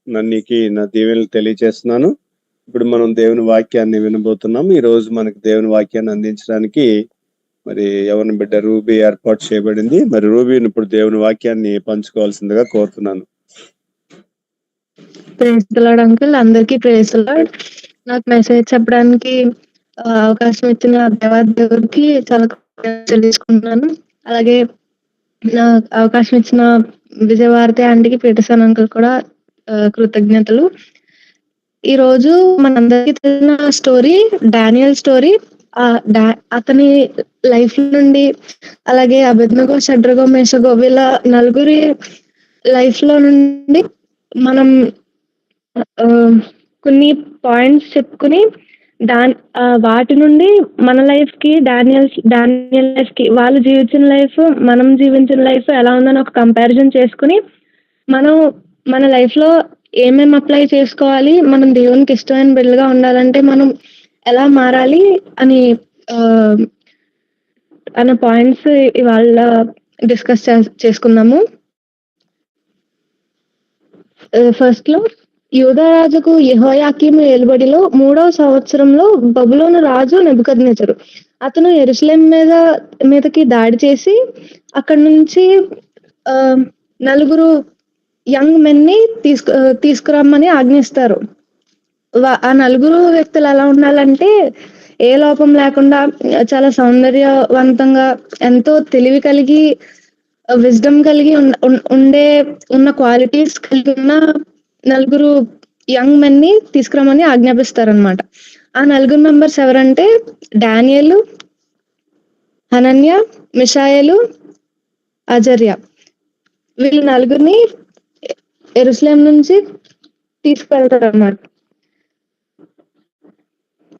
నన్నికి నా దీవెనలు తెలియజేస్తున్నాను. ఇప్పుడు మనం దేవుని వాక్యాన్ని వినబోతున్నాం. ఈ రోజు మనకి దేవుని వాక్యాన్ని అందించడానికి మరి యవన బిడ్డ రూబీ ఏర్పాటు చేయబడింది. మరి రూబీని ఇప్పుడు దేవుని వాక్యాన్ని పంచుకోవాల్సిందిగా కోరుతున్నాను. ప్రైజ్ ది లార్డ్ అంకుల్, అందరికీ ప్రైజ్ ది లార్డ్. నాకు మెసేజ్ చెప్పడానికి అవకాశం ఇచ్చిన దేవాదేవుడికి చాలా తెలుసుకుంటున్నాను. అలాగే నాకు అవకాశం ఇచ్చిన విజయభారతి ఆంటీకి, పీటర్సన్ అంకుల్ కూడా కృతజ్ఞతలు. ఈ రోజు మనందరికీ తెలిసిన స్టోరీ డానియల్ స్టోరీ. అతని లైఫ్ నుండి, అలాగే అబేద్నెగో, షడ్రగో, మేషగో వీళ్ళ నలుగురి లైఫ్ లో నుండి మనం కొన్ని పాయింట్స్ చెప్పుకుని వాటి నుండి మన లైఫ్ కి డానియల్ లైఫ్ కి, వాళ్ళు జీవించిన లైఫ్ మనం జీవించిన లైఫ్ ఎలా ఉందని ఒక కంపారిజన్ చేసుకుని మనం మన లైఫ్ లో ఏమేమి అప్లై చేసుకోవాలి, మనం దేవునికి ఇష్టమైన బిడ్డలుగా ఉండాలంటే మనం ఎలా మారాలి అనే పాయింట్స్ ఇవాళ డిస్కస్ చేసుకుందాము. ఫస్ట్ లో యూదారాజుకు యెహోయాకీము ఏలుబడిలో 3వ సంవత్సరంలో బబులోను రాజు నెబుకద్నెజరు అతను యెరూషలేం మీదకి దాడి చేసి అక్కడి నుంచి నలుగురు యంగ్ మెన్ ని తీసుకురమ్మని ఆజ్ఞిస్తారు. ఆ నలుగురు వ్యక్తులు ఎలా ఉండాలంటే ఏ లోపం లేకుండా చాలా సౌందర్యవంతంగా, ఎంతో తెలివి కలిగి, విజ్డమ్ కలిగి ఉన్న క్వాలిటీస్ కలిగి ఉన్న నలుగురు యంగ్ మెన్ ని తీసుకురమ్మని ఆజ్ఞాపిస్తారనమాట. ఆ నలుగురు మెంబర్స్ ఎవరంటే డానియేలు, హనన్య, మిషాయేలు, అజర్య. వీళ్ళ నలుగురిని యెరూషలేం నుంచి తీసుకెళ్తారు అన్నమాట.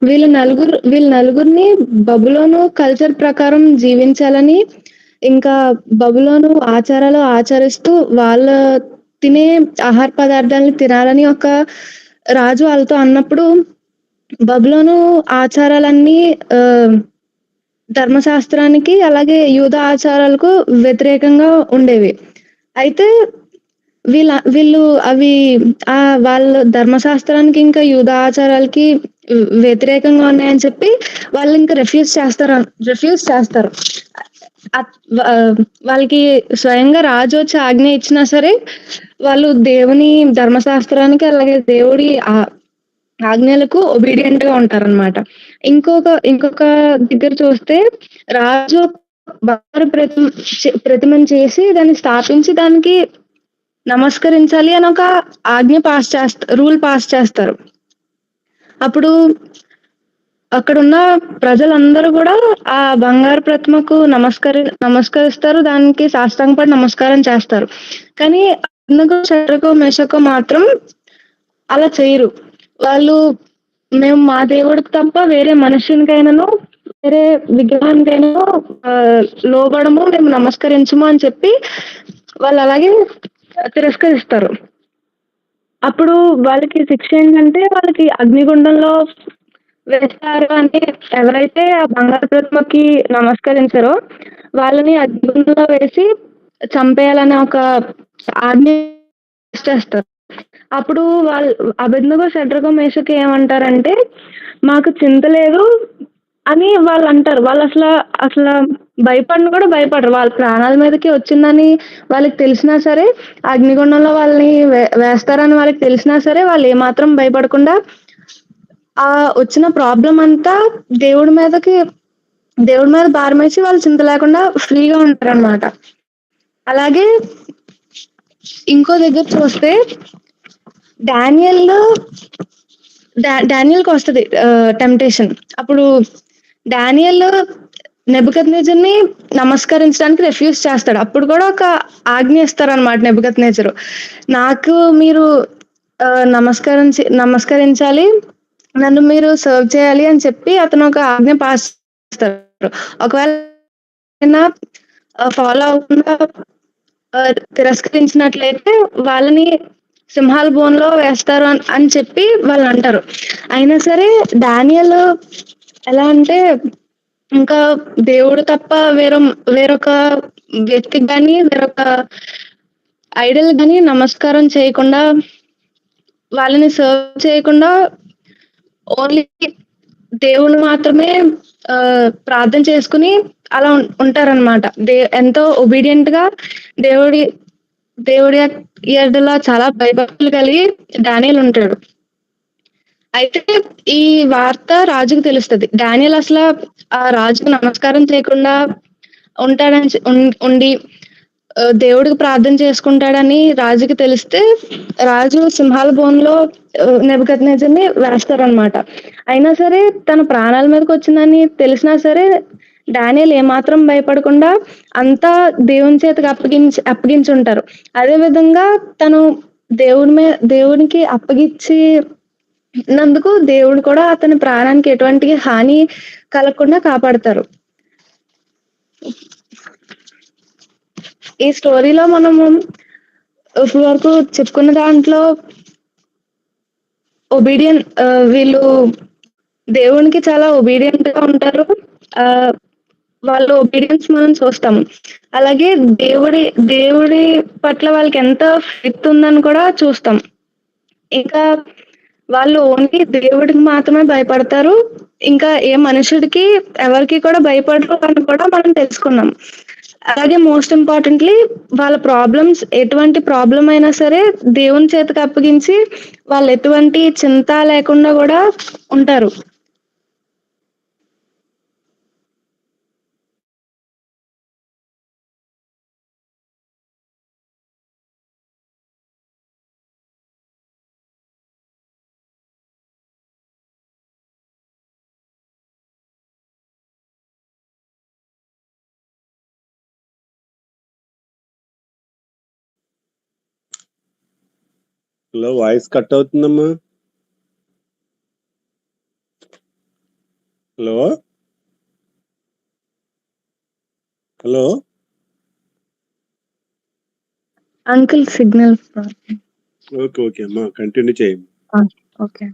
వీళ్ళ నలుగురిని బబులోను కల్చర్ ప్రకారం జీవించాలని, ఇంకా బబులోను ఆచారాలు ఆచరిస్తూ వాళ్ళ తినే ఆహార పదార్థాలను తినాలని ఒక రాజు వాళ్ళతో అన్నప్పుడు, బబులోను ఆచారాలన్నీ ధర్మశాస్త్రానికి అలాగే యూదా ఆచారాలకు వ్యతిరేకంగా ఉండేవి. అయితే వీళ్ళు వాళ్ళ ధర్మశాస్త్రానికి ఇంకా యూదా ఆచారాలకి వ్యతిరేకంగా ఉన్నాయని చెప్పి వాళ్ళు ఇంకా రిఫ్యూజ్ చేస్తారు. వాళ్ళకి స్వయంగా రాజు వచ్చి ఆజ్ఞ ఇచ్చినా సరే వాళ్ళు దేవుని ధర్మశాస్త్రానికి అలాగే దేవుడి ఆజ్ఞలకు ఒబీడియంట్ గా ఉంటారన్నమాట. ఇంకొక దగ్గర చూస్తే రాజు బంగారు ప్రతిమను చేసి దాన్ని స్థాపించి దానికి నమస్కరించాలి అని ఒక ఆజ్ఞ రూల్ పాస్ చేస్తారు. అప్పుడు అక్కడున్న ప్రజలందరూ కూడా ఆ బంగారు ప్రతిమకు నమస్కరిస్తారు, దానికి సాష్టాంగపడి నమస్కారం చేస్తారు. కానీ షడ్రగో, మేషకో మాత్రం అలా చేయరు. వాళ్ళు మేము మా దేవుడికి తప్ప వేరే మనుషునికైనాను, వేరే విగ్రహానికైనా లోబడము, మేము నమస్కరించము అని చెప్పి వాళ్ళు అలాగే తిరస్కరిస్తారు. అప్పుడు వాళ్ళకి శిక్ష ఏంటంటే వాళ్ళకి అగ్నిగుండంలో వేస్తారు. అంటే ఎవరైతే ఆ బంగారు ప్రతిమకి నమస్కరించారో వాళ్ళని అగ్నిగుండంలో వేసి చంపేయాలని ఒక ఆజ్ఞ చేస్తారు. అప్పుడు వాళ్ళు అబేద్నెగో, షడ్రగో, మేషకి ఏమంటారంటే మాకు చింత లేదు అని వాళ్ళు అంటారు. వాళ్ళు అసలు భయపడరు. వాళ్ళ ప్రాణాల మీదకి వచ్చిందని వాళ్ళకి తెలిసినా సరే, అగ్నిగుండంలో వాళ్ళని వేస్తారని వాళ్ళకి తెలిసినా సరే వాళ్ళు ఏమాత్రం భయపడకుండా ఆ వచ్చిన ప్రాబ్లం అంతా దేవుడి మీద భారం వేసి వాళ్ళు చింత లేకుండా ఫ్రీగా ఉంటారన్నమాట. అలాగే ఇంకో దగ్గర చూస్తే డానియల్కి వస్తుంది టెంప్టేషన్. అప్పుడు డానియల్ నెబుకద్నెజర్ని నమస్కరించడానికి రిఫ్యూజ్ చేస్తాడు. అప్పుడు కూడా ఒక ఆజ్ఞ ఇస్తారనమాట నెబుకద్నెజరు, నాకు మీరు నమస్కరించాలి, నన్ను మీరు సర్వ్ చేయాలి అని చెప్పి అతను ఒక ఆజ్ఞ పాస్ చేస్తారు. ఒకవేళ ఫాలో అవ్వకుండా తిరస్కరించినట్లయితే వాళ్ళని సింహాల బోన్లో వేస్తారు అని చెప్పి వాళ్ళు అంటారు. అయినా సరే డానియల్ ఎలా అంటే ఇంకా దేవుడు తప్ప వేరొక వ్యక్తికి కానీ, వేరొక ఐడల్ కానీ నమస్కారం చేయకుండా వాళ్ళని సర్వ్ చేయకుండా ఓన్లీ దేవుని మాత్రమే ప్రార్థన చేసుకుని అలా ఉంటారనమాట. ఎంతో ఒబీడియంట్ గా దేవుడి దేవుడి ఎడల చాలా భయభక్తులు కలిగి డానియేల్ ఉంటాడు. అయితే ఈ వార్త రాజుకు తెలుస్తది. డానియేల్ అసల ఆ రాజుకు నమస్కారం చేయకుండా ఉంటాడని ఉండి దేవుడికి ప్రార్థన చేసుకుంటాడని రాజుకి తెలిస్తే రాజు సింహాల బోన్లో నెబుకద్నెజర్‌ని వేస్తారనమాట. అయినా సరే తన ప్రాణాల మీదకి వచ్చిందని తెలిసినా సరే డానియేల్ ఏమాత్రం భయపడకుండా అంతా దేవుని చేతికి అప్పగించుంటారు. అదే విధంగా తను దేవునికి అప్పగించినందుకు దేవుడు కూడా అతని ప్రాణానికి ఎటువంటి హాని కలగకుండా కాపాడతారు. ఈ స్టోరీలో మనము ఇప్పుడు వరకు చెప్పుకున్న దాంట్లో వీళ్ళు దేవునికి చాలా ఒబీడియంట్ గా ఉంటారు. వాళ్ళ ఒబీడియన్స్ మనం చూస్తాం. అలాగే దేవుడి పట్ల వాళ్ళకి ఎంత ఫెయిత్ ఉందని కూడా చూస్తాం. ఇంకా వాళ్ళు ఓన్లీ దేవుడికి మాత్రమే భయపడతారు. ఇంకా ఏ మనుషుడికి ఎవరికి కూడా భయపడరు అని కూడా మనం తెలుసుకున్నాం. అలాగే మోస్ట్ ఇంపార్టెంట్లీ వాళ్ళ ప్రాబ్లమ్స్ ఎటువంటి ప్రాబ్లం అయినా సరే దేవుని చేతికి అప్పగించి వాళ్ళు ఎటువంటి చింత లేకుండా కూడా ఉంటారు. హలో, వాయిస్ కట్ అవుతుందమ్మా. Hello hello uncle signal. Okay okay అమ్మా, కంటిన్యూ చేయండి. ఓకే.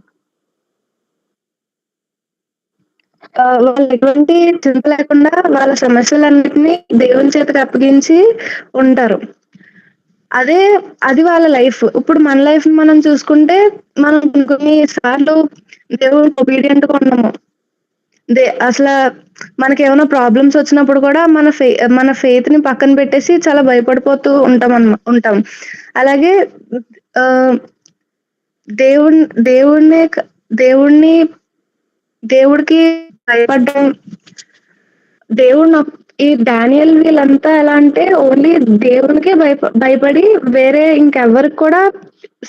వాళ్ళు ఎటువంటి చింత లేకుండా వాళ్ళ సమస్యలన్నిటినీ దేవుని చేతికి అప్పగించి ఉంటారు. అది వాళ్ళ లైఫ్. ఇప్పుడు మన లైఫ్ మనం చూసుకుంటే మనం కొన్ని సార్లు దేవుడు ఒబీడియంట్ గా ఉన్నాము. అసలు మనకి ఏమైనా ప్రాబ్లమ్స్ వచ్చినప్పుడు కూడా మన ఫెయిత్ ని పక్కన పెట్టేసి చాలా భయపడిపోతూ ఉంటాం. అలాగే దేవుడికి భయపడడం, ఈ డానియేల్ వీళ్ళంతా ఎలా అంటే ఓన్లీ దేవునికే భయపడి వేరే ఇంకెవరికి కూడా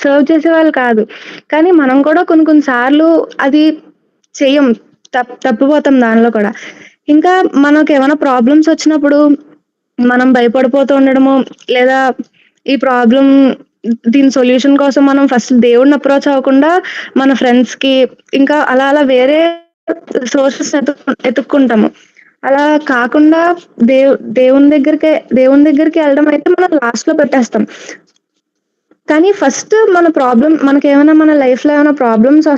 సర్వ్ చేసే వాళ్ళు కాదు. కానీ మనం కూడా కొన్ని సార్లు అది చెయ్యం, తప్పిపోతాం దానిలో కూడా. ఇంకా మనకు ఏమైనా ప్రాబ్లమ్స్ వచ్చినప్పుడు మనం భయపడిపోతూ ఉండడము, లేదా ఈ ప్రాబ్లం దీని సొల్యూషన్ కోసం మనం ఫస్ట్ దేవుడిని అప్రోచ్ అవ్వకుండా మన ఫ్రెండ్స్ కి ఇంకా అలా వేరే సోర్సెస్ ఎతుక్కుంటాము. అలా కాకుండా దేవుని దగ్గరికి వెళ్ళడం అయితే మనం లాస్ట్ లో పెట్టేస్తాం. కానీ ఫస్ట్ మనకి ఏమైనా మన లైఫ్ లో ఏమైనా ప్రాబ్లమ్స్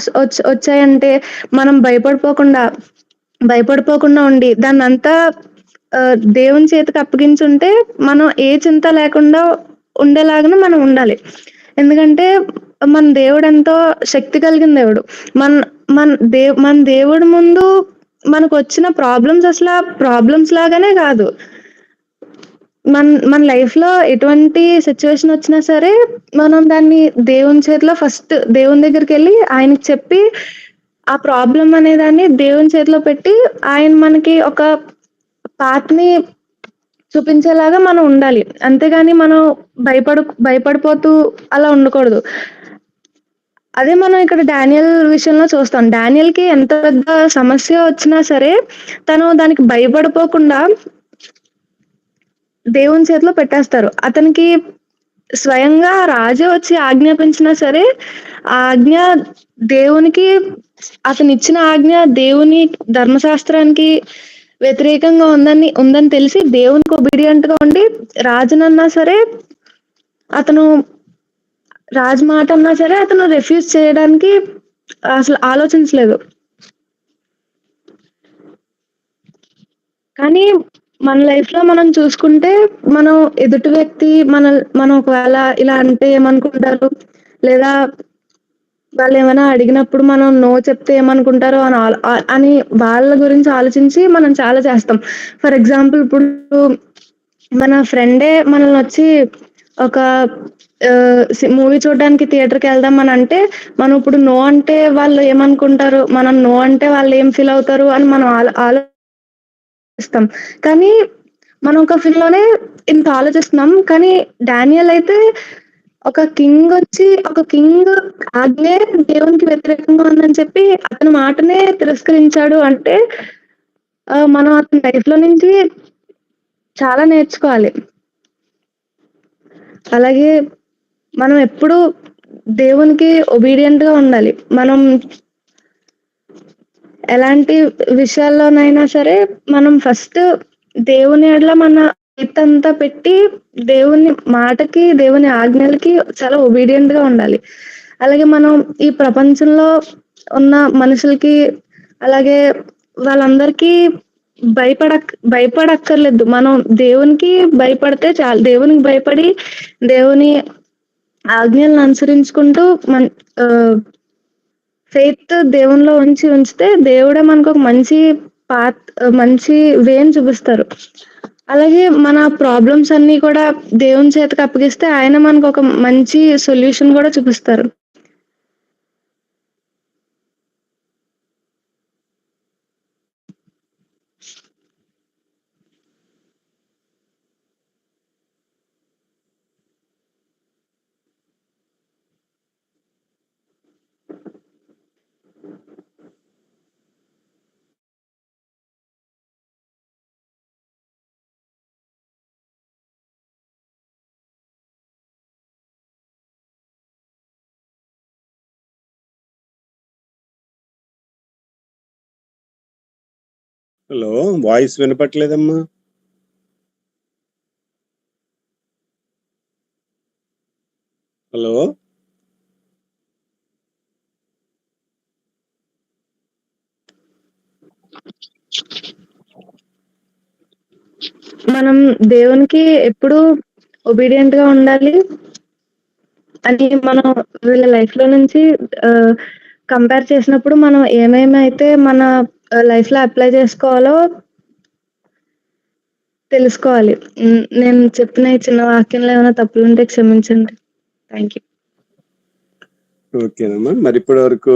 వచ్చాయంటే మనం భయపడిపోకుండా ఉండి దాన్ని అంతా దేవుని చేతికి అప్పగించుంటే మనం ఏ చింత లేకుండా ఉండేలాగానే మనం ఉండాలి. ఎందుకంటే మన దేవుడు ఎంతో శక్తి కలిగిన దేవుడు. మన దేవుడి ముందు మనకు వచ్చిన ప్రాబ్లమ్స్ అసలు ప్రాబ్లమ్స్ లాగానే కాదు. మన లైఫ్ లో ఎటువంటి సిచ్యువేషన్ వచ్చినా సరే మనం దాన్ని దేవుని చేతిలో ఫస్ట్ దేవుని దగ్గరికి వెళ్ళి ఆయనకి చెప్పి ఆ ప్రాబ్లం అనే దాన్ని దేవుని చేతిలో పెట్టి ఆయన మనకి ఒక పాత్ ని చూపించేలాగా మనం ఉండాలి. అంతేగాని మనం భయపడిపోతూ అలా ఉండకూడదు. అదే మనం ఇక్కడ డానియేల్ విషయంలో చూస్తాం. డానియేల్ కి ఎంత పెద్ద సమస్య వచ్చినా సరే తను దానికి భయపడిపోకుండా దేవుని చేతిలో పెట్టేస్తారు. అతనికి స్వయంగా రాజు వచ్చి ఆజ్ఞాపించినా సరే ఆ ఆజ్ఞ దేవునికి, అతను ఇచ్చిన ఆజ్ఞ దేవుని ధర్మశాస్త్రానికి వ్యతిరేకంగా ఉందని తెలిసి దేవునికి ఒబీడియంట్ గా ఉండి రాజునన్నా సరే రాజు మాట అన్నా సరే అతను రిఫ్యూజ్ చేయడానికి అసలు ఆలోచించలేదు. కానీ మన లైఫ్ లో మనం చూసుకుంటే మనం ఎదుటి వ్యక్తి మనం ఒకవేళ ఇలా అంటే ఏమనుకుంటారు, లేదా వాళ్ళేమైనా అడిగినప్పుడు మనం నో చెప్తే ఏమనుకుంటారో అని వాళ్ళ గురించి ఆలోచించి మనం చాలా చేస్తాం. ఫర్ ఎగ్జాంపుల్ ఇప్పుడు మన ఫ్రెండే మనల్నొచ్చి ఒక మూవీ చూడడానికి థియేటర్‌కెళ్దాం అనంటే, మనం ఇప్పుడు నో అంటే వాళ్ళు ఏమనుకుంటారు? మనం నో అంటే వాళ్ళేం ఫీల్ అవుతారు? అని మనం ఆలోచిస్తాం. కానీ మనం ఒక ఫీల్‌లోనే ఇంత ఆలోచిస్తున్నాం. కానీ డానియల్ అయితే ఒక కింగ్ ఆజ్ఞే దేవునికి వ్యతిరేకంగా ఉందని చెప్పి అతని మాటనే తిరస్కరించాడు అంటే మనం అతని లైఫ్‌లో నుంచి చాలా నేర్చుకోవాలి. అలాగే మనం ఎప్పుడూ దేవునికి ఒబీడియంట్‌గా ఉండాలి. మనం ఎలాంటి విషయాల్లోనైనా సరే మనం ఫస్ట్ దేవుని యెడల మన ఫెయిత్ పెట్టి దేవుని మాటకి, దేవుని ఆజ్ఞలకి చాలా ఒబీడియంట్‌గా ఉండాలి. అలాగే మనం ఈ ప్రపంచంలో ఉన్న మనుషులకి అలాగే వాళ్ళందరికీ భయపడక్కర్లేదు. మనం దేవునికి భయపడితే చాలు. దేవునికి భయపడి దేవుని ఆజ్ఞలను అనుసరించుకుంటూ ఆహ్, ఫెయిత్ దేవునిలో ఉంచితే దేవుడే మనకొక మంచి వేని చూపిస్తారు. అలాగే మన ప్రాబ్లమ్స్ అన్నీ కూడా దేవుని చేతికి అప్పగిస్తే ఆయన మనకొక మంచి సొల్యూషన్ గూడా చూపిస్తారు. హలో! వాయిస్ వినపట్లేదమ్మా. హలో! మనం దేవునికి ఎప్పుడూ ఒబీడియంట్‌గా ఉండాలి. అని మనం వీళ్ళ లైఫ్‌లో నుంచి కంపేర్ చేసినప్పుడు మనం ఏమేమైతే మన లైఫ్‌లో అప్లై చేసుకోవాలో తెలుసుకోవాలి. నేను చెప్పిన ఈ చిన్న వాక్యంలో ఏమైనా తప్పులుంటే క్షమించండి. Thank you. ఓకేనమ్మా. మరి ఇప్పటి వరకు